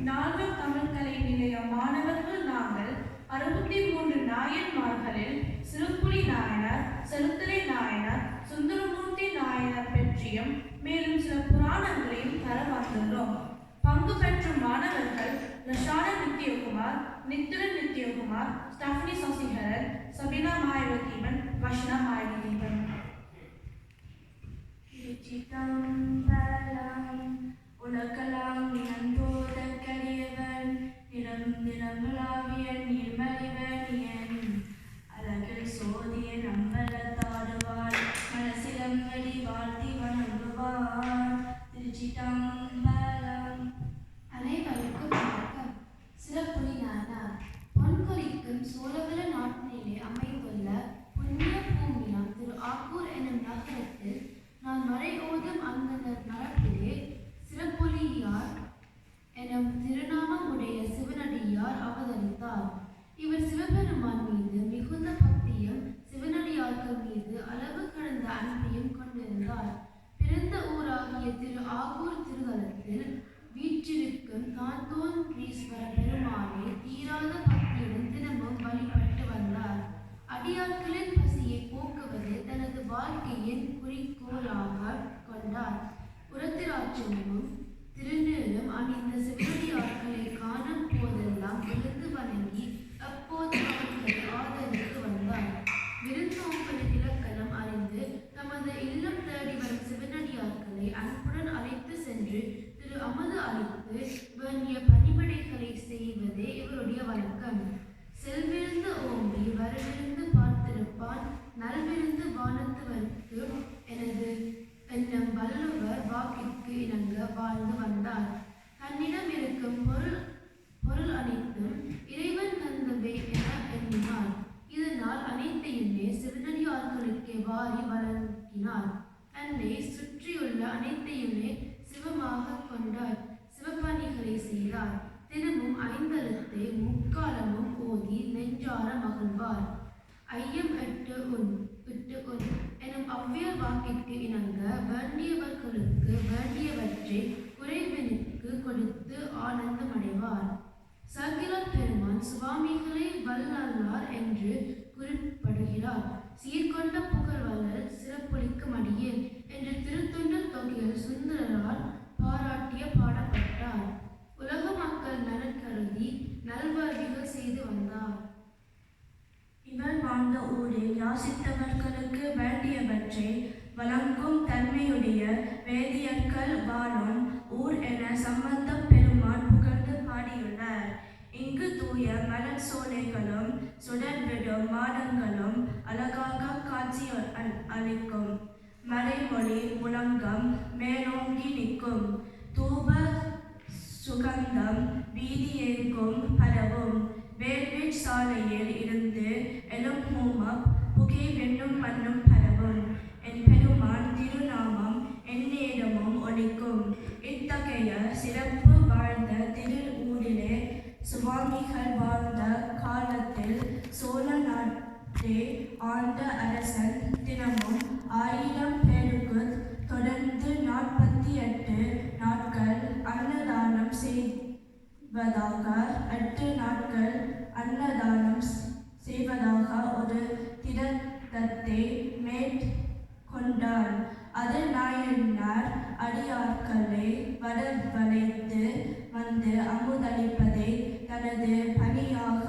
நால்வர் தமிழ் கலை நிலைய மாணவர்கள் நாங்கள் 63 நாயன்மார்களில் சிறுப்புலி நாயனார், செலுத்தலை நாயனார், சுந்தரமூர்த்தி நாயனார் பற்றியும் மேலும் சில புராணங்களையும் தர வந்துள்ளோம். பங்கு பெற்ற மாணவர்கள் ரஷான நித்யகுமார், நித்திரன் நித்யகுமார், ஸ்டஃப்னி சசிகரன், சபினா மாயவதீபன், வஷ்ணா மாயவதீபன். உலகலாம் நிலந்தோதற்கரியவன் நிலங்களாவிய நீர்மறிவனியன் அழகில் சோதிய நம்பலத்தாடுவார் மனசிலம்படி வாழ்த்தி வணங்குவார். திருச்சிட்டம்பலம். அனைவருக்கும் வணக்கம். சிறப்புலி நாயனார் பொன்கொழிக்கும் சோழவள நாட்டினிலே அமைந்துள்ள புண்ணிய பூமியாம் திரு ஆக்கூர் எனும் நகரத்தில் நான் மறை ஓதும் அந்தனர் மரபிலே சிறப்புலியார் எனும் திருநாமமுடைய சிவனடியார் அவதரித்தார். இவர் சிவபெருமான் மீது மிகுந்த பக்தியும் சிவனடியார்கள் மீது அளவு கடந்த அன்பையும் கொண்டிருந்தார். பிறந்த ஊராகிய திரு ஆக்கூர் திருத்தலத்தில் வீற்றிருக்கும் தாந்தோன்றீஸ்வர பெருமானை தீராத பக்தியுடன் தினமும் வழிபட்டு வந்தார். அடியார்களின் பசியை போக்குவது தனது வாழ்க்கையின் குறிக்கோளாக கொண்டார். உரத்திராட்சமும் திருநீரும் அணிந்த சிவனடியார்களை காணும் போதெல்லாம் விழுந்து வணங்கி அப்போது அவர்களை ஆதரித்து வந்தார். விருந்தோம்பலின் இலக்கணம் அறிந்து தமது இல்லம் தேடி வரும் சிவனடியார்களை அன்புடன் அழைத்து சென்று திரு அமது அளித்து வேண்டிய பணிபடைகளை செய்வதே இவருடைய வழக்கம். செல்விருந்து ஓம்பி வரவிருந்து பார்த்திருப்பான், நல்விருந்து வானத்து வைத்து எனது என்னும் வள்ளுவர் வாக்கிற்கு இணங்க வாழ்ந்து வந்தார். தன்னிடம் இருக்கும் பொருள் அனைத்தும் இறைவன் தந்தவை என எண்ணினார். இதனால் அனைத்தையுமே சிவனடியார்களுக்கே வாரி வழங்கினார். தன்னை சுற்றியுள்ள அனைத்தையுமே சிவமாக கொண்டார். சிவபணிகளை செய்தார். தினமும் 5 எழுத்தை முக்காலமும் ஓதி நெஞ்சார மகிழ்வார். ஐயம் எட்டு உன் எனும் அவ்வியல் வாக்கிற்கு இணங்க வேண்டியவர்களுக்கு வேண்டியவற்றை குறைவினுக்கு கொடுத்து ஆனந்தமடைவார். சகிலர் பெருமான் சுவாமிகளை வல்லல்லார் என்று குறிப்பிடுகிறார். சீர்கொண்ட புகழ்வல்லல் சிறப்புளிக்கும் அடியேன் என்று திருத்தொண்டர் தொகையில் சுந்தரரால் பாராட்டிய பாடப்பட்டார். உலக மக்கள் நலன் கருதி நல்வாழ்விகள் செய்து வந்தார். இவர் வாழ்ந்த ஊரில் யாசித்தவர்களுக்கு வேண்டியவற்றை வழங்கும் தன்மையுடைய வேதியர்கள் வாழும் ஊர் என சம்பந்த பெருமான் புகழ்ந்து பாடியுள்ளார். இங்கு தூய மலர் சோலைகளும் சுடர்விடும் மாடங்களும் அழகாக காட்சி அளிக்கும். மறைமொழி முழங்கம் மேலோங்கி நிற்கும். தூப சுகந்தம் வீதி எங்கும் பரவும். வேல்வீட் சாலையில் இருந்து எழும் ஹோமம் புகை வெண்ணும் மண்ணும் பரவும். என் பெருமான் திருநாமம் எந்நேரமும் ஒலிக்கும். இத்தகைய சிறப்பு வாழ்ந்த திரு ஊரிலே சுவாமிகள் வாழ்ந்த காலத்தில் சோழ நாட்டை ஆண்ட அரசன் தினமும் 1000 பேருக்கு தொடர்ந்து 48 நாட்கள் அன்னதானம் செய்வதாக 8 நாட்கள் அன்னதானம் செய்வதாக ஒரு திட்டத்தை மேற்கொண்டார். அது நாயனார் அடியார்களை வரவழைத்து வந்து அமுதளிப்பதை தனது பணியாக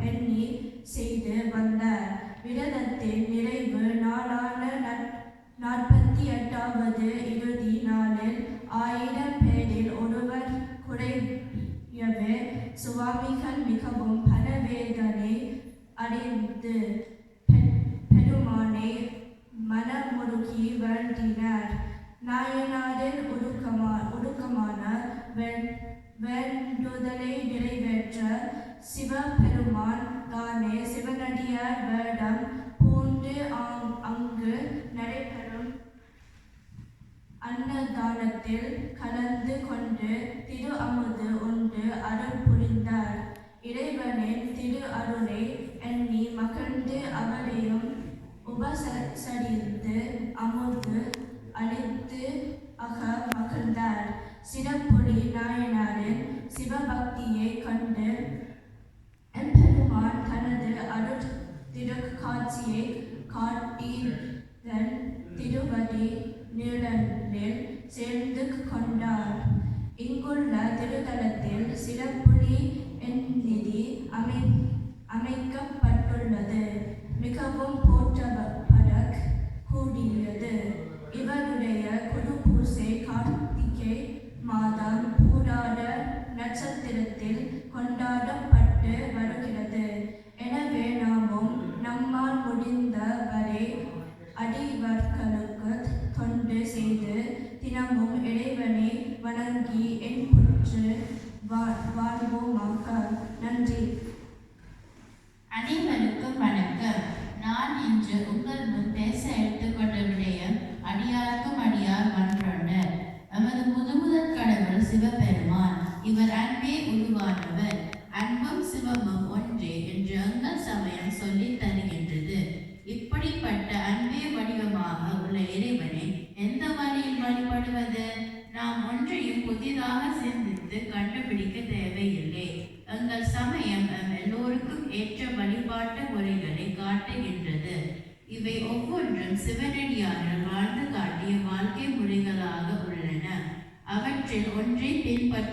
எண்ணி செய்து வந்தார். விரதத்தின் நிறைவு நாளான 48வது இறுதி நாளில் 1000 பேரில் ஒருவர் குறையவே சுவாமிகள் மிகவும் பரவேதனை அடைந்து பெருமானை மனமுருகி வேண்டினார். நாயனாரின் உருக்கமான வேண்டுதலை நிறைவேற்ற சிவபெருமான் தானே சிவனடியார் வேடம் பூண்டு அங்கு நடைபெறும் அன்னதானத்தில் கலந்து கொண்டு திரு அமுது உண்டு அருள் புரிந்தார். இறைவனின் திரு அருளை எண்ணி மகிழ்ந்து அவரையும் உபசரித்து அமுது அளித்து மகிழ்ந்தார். சிறப்புலி நாயனாரின் சிவபக்தி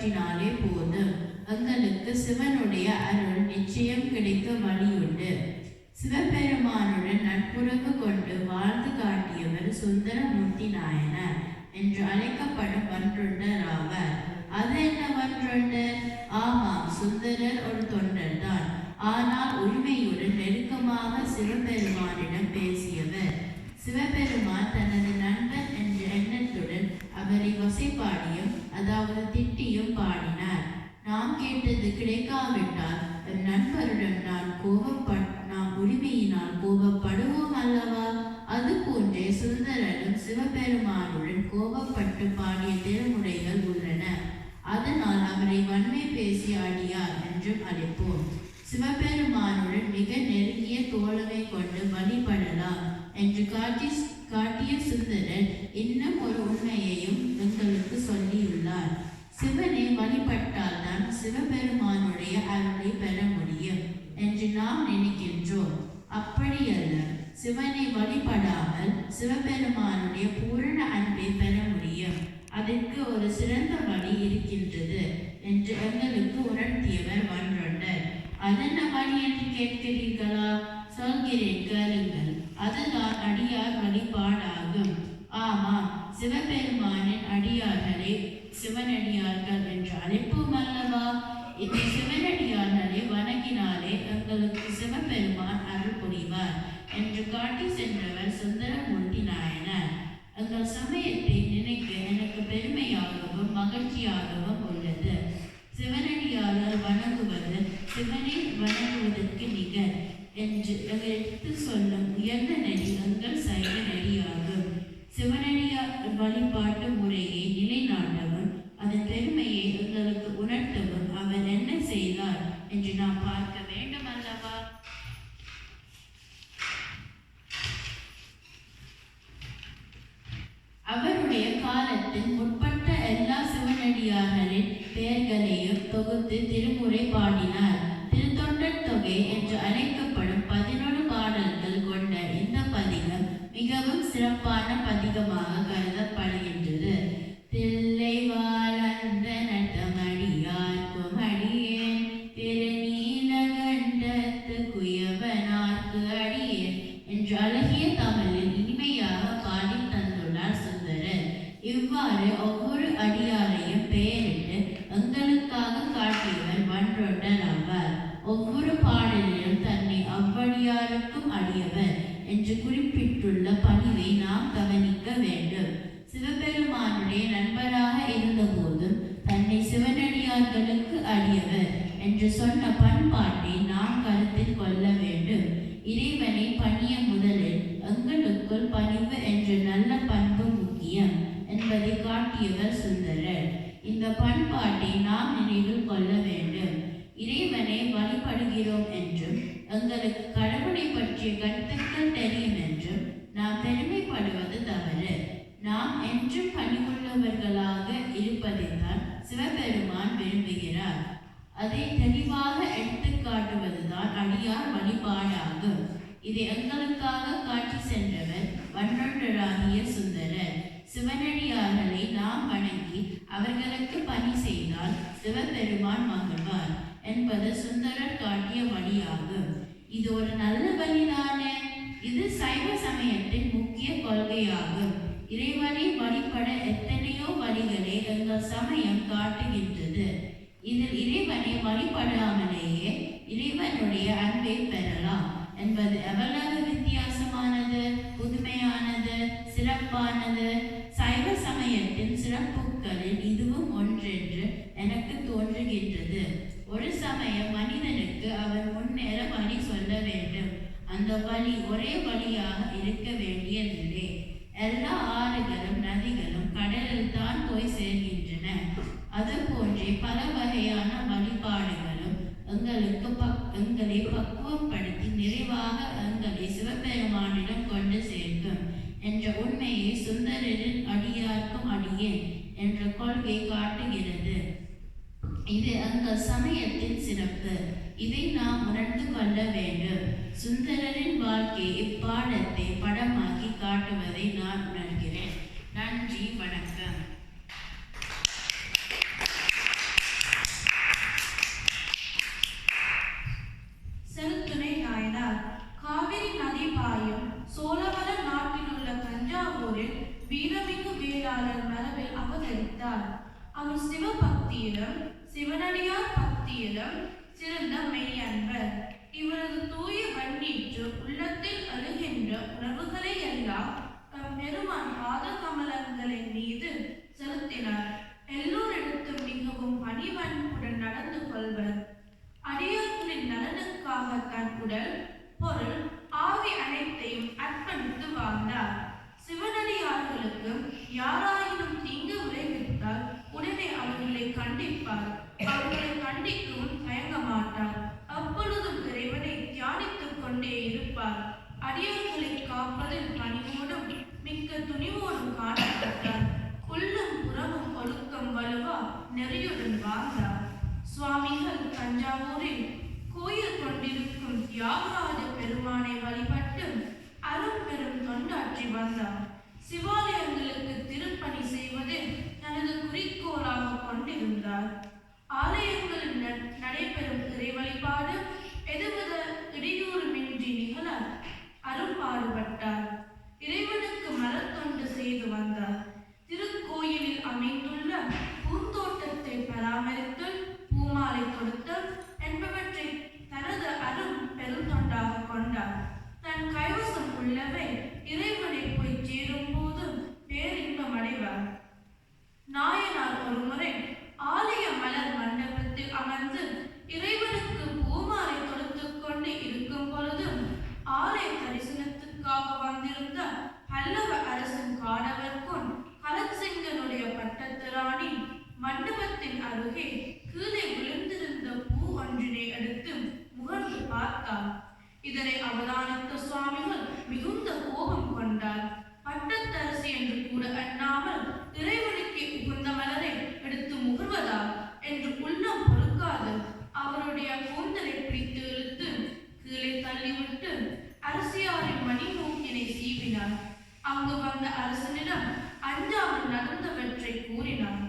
பற்றினாலே போதும். எங்களுக்கு சிவனுடைய அருள் நிச்சயம் கிடைக்க வழியுண்டு. சிவபெருமானுடன் நட்புறவு கொண்டு வாழ்ந்து காட்டியவர் சுந்தரமூர்த்தி நாயனார் என்று அழைக்கப்படும் வன்றொண்டர் ஆவார். அது என்ன வன்றொண்டர்? ஆமாம், சுந்தரர் ஒரு தொண்டர் தான். ஆனால் உரிமையுடன் நெருக்கமாக சிவபெருமானிடம் பேசியவர். சிவபெருமான் தனது நண்பன் என்ற எண்ணத்துடன் அவரை வசைபாடியும் அதாவது திட்டியும் பாடினார். நாம் கேட்டது கிடைக்காவிட்டால் என் நண்பருடன் நாம் உரிமையினால் கோபப்படுவோம் அல்லவா? அது போன்றே சுந்தரரும் சிவபெருமானுடன் கோபப்பட்டு பாடிய திருமுறைகள் உள்ளன. அதனால் அவரை வன்மை பேசி அடியார் என்றும் அழைப்போம். சிவபெருமானுடன் மிக நெருங்கிய தோழமை கொண்டு வழிபடலாம் என்று காட்டிய சுந்தரர் இன்னும் ஒரு உண்மையையும் எங்களுக்கு சொல்லியுள்ளார். சிவனை வழிபட்டால் தான் சிவபெருமானுடைய அருளை பெற முடியும் என்று நாம் நினைக்கின்றோம். அப்படியல்ல. சிவனை வழிபடாமல் சிவபெருமானுடைய பூரண அன்பை பெற முடியும். அதற்கு ஒரு சிறந்த வழி இருக்கின்றது என்று எங்களுக்கு உணர்த்தியவர் வன்றொண்டர். அதென்ன வழி என்று கேட்கிறீர்களா? சொல்கிறேன், கேளுங்கள். அதுதான் அடியார் வழிபாடாகும். ஆமாம், சிவபெருமானின் அடியார்களே சிவனடியார்கள் என்று அழைப்போம் அல்லவா? இதை சிவனடியார்களை வணங்கினாலே எங்களுக்கு சிவபெருமான் அருள் புரிவார் என்று காட்டி சென்றவர் சுந்தரமூர்த்தி நாயனார். எங்கள் சமயத்தை நினைக்க எனக்கு பெருமையாகவும் மகிழ்ச்சியாகவும் உள்ளது. சிவனடியார்கள் வணங்குவது சிவனை வணங்குவதற்கு நிகர் என்று எடுத்து சொல்லும் உயர்ந்த நெறி எங்கள் சைவ நெறியாகும். சிவனடியார் வழிபாட்டு முறையை நிலைநாட்டவும் அதன் பெருமையை எங்களுக்கு உணர்த்தவும் அவர் என்ன செய்தார் என்று நாம் பார்க்க வேண்டும் அல்லவா? அவருடைய காலத்தில் முற்பட்ட எல்லா சிவனடியார்களின் பெயர்களையும் தொகுத்து திருமுறை பாடினார். திருத்தொண்டர் தொகை என்று அழைக்கப்படும் 11 பாடல்கள் கொண்ட இந்த பதிகம் மிகவும் சிறப்பான பதிகமாக கருதப்படுகின்றது. தில்லை வாழ்ந்த நட்டமடியார்க்கும் அடியேன், திருநீலகண்டத்து குயவனார்க்கு அடியேன் என்று அழகிய தமிழில் இனிமையாக பாடி தந்துள்ளார் சுந்தரர். இவ்வாறு ஒவ்வொரு அடியாரையும் பெயரிட்டு எங்களுக்காக காட்டியவர் வன்றொண்டர் ஆவார். ஒவ்வொரு பாடலிலும் தன்னை அவ்வடியாருக்கும் அடியவர் என்று குறிப்பிட்டுள்ள பணிவை நாம் கவனிக்க வேண்டும். சிவபெருமானுடைய நண்பராக இருந்தபோதும் தன்னை சிவனடியார்களுக்கு அடியவர் என்று சொன்ன பண்பாட்டை நாம் கருத்தில் கொள்ள வேண்டும். இறைவனை பணிய முதலில் எங்களுக்குள் பணிவு என்ற நல்ல பண்பு முக்கியம் என்பதை காட்டியவர் சுந்தரர். இந்த பண்பாட்டை நாம் நினைவில் கொள்ள வேண்டும். இறைவனை வழிபடுகிறோம் என்றும் எங்களுக்கு கடவுளை பற்றிய கருத்துக்கள் தெரியும் என்றும் நாம் பெருமைப்படுவது தவறு. நாம் என்றும் பணிவுள்ளவர்களாக இருப்பதைத்தான் சிவபெருமான் விரும்புகிறார். அதை தெளிவாக எடுத்து காட்டுவதுதான் அடியார் வழிபாடாகும். இதை எங்களுக்காக காட்சி சென்றவர் வன்றொண்டராகிய சுந்தரர். சிவனடியார்களை நாம் வணங்கி அவர்களுக்கு பணி செய்தால் சிவபெருமான் மகிழ்வார் என்பது சுந்தரர் காட்டிய வழியாகும். இது ஒரு நல்ல வழிதானே? இது சைவ சமயத்தின் முக்கிய கொள்கையாகும். இறைவனை வழிபட எத்தனையோ வழிகளை எங்கள் சமயம் காட்டுகின்றது. இதில் இறைவனை வழிபடாமலேயே இறைவனுடைய அன்பை பெறலாம் என்பது எவ்வளவு வித்தியாசமானது, புதுமையானது, சிறப்பானது. சைவ சமயத்தின் சிறப்புகளில் இதுவும் ஒன்றென்று எனக்கு தோன்றுகின்றது. ஒரு சமயம் மனிதனுக்கு அவர் முன்னேற வழி சொல்ல வேண்டும். அந்த வழி ஒரே வழியாக இருக்க வேண்டியதில்லை. எல்லா ஆறுகளும் நதிகளும் கடலில் தான் போய் சேர்கின்றன. அதுபோன்றே பல வகையான வழிபாடுகளும் எங்களை பக்குவப்படுத்தி நிறைவாக எங்களை சிவபெருமானிடம் கொண்டு சேர்க்கும் என்ற உண்மையை சுந்தரரின் அடியார்க்கும் அடியேன் என்ற கொள்கை காட்டுகிறது. இது எங்கள் சமயத்தின் சிறப்பு. இதை நாம் உணர்ந்து கொள்ள வேண்டும். சுந்தரரின் வாழ்க்கை இப்பாடத்தை படமாக்கி காட்டுவதை நான் உணர்கிறேன். நன்றி, வணக்கம். சிவனடியாளர் மரபில் அவதரித்தார். அவர் சிவபக்தியிலும் சிவனடியார் பக்தியிலும் சிறந்த மெய்யன்பர். இவரது தூய வன்னீற்று உள்ளத்தில் அழுகின்ற உணர்வுகளை எல்லாம் பெருமான் பாத கமலங்களின் மீது செலுத்தினார். எல்லோரிடத்தும் மிகவும் பணிவன்புடன் நடந்து கொள்வர். அடியார்களின் நலனுக்காக தன் உடல் பொருள் ஆவி அனைத்தையும் அர்ப்பணித்து வாழ்ந்தார். சிவனடியார்களுக்கு யாராயினும் தீங்கு விளைவித்தால் உடனே அவர்களை கண்டிப்பார். அவர்களை கண்டிக்கவும் தயங்க மாட்டார். அப்பொழுதும் இறைவனை தியானித்துக் கொண்டே இருப்பார். அடியார்களை காப்பதில் பணிவோடும் மிக்க துணிவோடும் காணப்பட்டார். உள்ளம் புறமும் ஒழுக்கம் வலுவா நெறியுடன் வாழ்ந்தார். சுவாமிகள் தஞ்சாவூரில் கோயில் கொண்டிருக்கும் தியாகராஜ பெருமானை வழிபட்டு அரும் பெரும் தொண்டாற்றி வந்தார். சிவாலயங்களுக்கு திருப்பணி செய்வதில் தனது குறிக்கோளாக கொண்டிருந்தார். ஆலயங்களில் நடைபெறும் இறை வழிபாடு எதுவித இடையூறுமின்றி நிகழ அரும்பாடுபட்டார். இறைவனுக்கு மலர்தொண்டு செய்து வந்தார். திருக்கோயிலில் அமைந்துள்ள பூந்தோட்டத்தை பராமரித்தல், பூமாலை கொடுத்தல் என்பவற்றை தனது அரும் பெருந்தொண்டாக கொண்டார். தன் கைவசம் உள்ளவை இறைவனை போய் சேரும் போது பேரின்பம் அடைவார். நாயனார் ஒருமுறை ஆலய மலர் மண்டபத்தில் அமர்ந்து இறைவனுக்கு பூமாலை கொடுத்துக் கொண்டு இருக்கும் பொழுது ஆலய தரிசனத்துக்காக வந்திருந்த பல்லவ அரசன் காடவர்கொன் கலத்சிங்கனுடைய பட்டத்து ராணி மண்டபத்தின் அருகே கீழே விழுந்திருந்த பூ ஒன்றினை எடுத்து முகர்ந்து பார்த்தார். இதனை அவதானித்த சுவாமிகள் மிகுந்த கோபம் கொண்டார். பட்டத்தரசி என்று கூட எண்ணாமல் இறைவனுக்கு உகந்த மலரை எடுத்து முகர்வதா என்று உள்ளம் பொறுக்காது அவருடைய கூந்தலை பிடித்து இழுத்து கீழே தள்ளிவிட்டு அரசியாரின் மணிமூக்கினை சீவினார். அங்கு வந்த அரசனிடம் அஞ்சாமல் நடந்தவற்றை கூறினார்.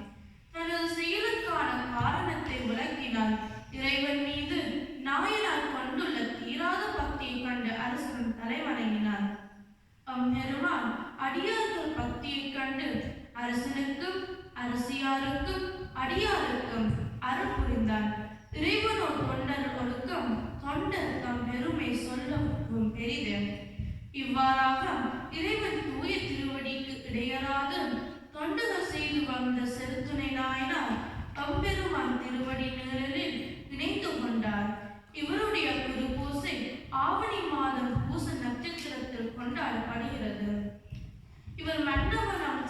தனது செயலுக்கான காரணத்தை விளக்கினார். இறைவன் மீது நாயனார் கொண்டுள்ள தீராத பக்தியை கண்டு அரசன் தலைவணங்கினார். அம்பெருமான் அடியார்கள் பக்தியை கண்டு அரசனுக்கும் அரசியாருக்கும் அடியாருக்கும் அருள் புரிந்தார். இறைவனோர் தொண்டர் ஒழுக்கம் தொண்டர் தம் பெருமை சொல்லவும் பெரிது. இவ்வாறாக இறைவன் தூய திருவடிக்கு இடையராது தொண்டுகள் செய்து வந்த செருத்துணை நாயனார் தம்பெருமான் திருவடி நிழலில் இணைந்து கொண்டார். இவருடைய குருபூசை ஆவணி மாதம் பூச நட்சத்திரத்தில் கொண்டாடப்படுகிறது. இவர் மன்னவனம்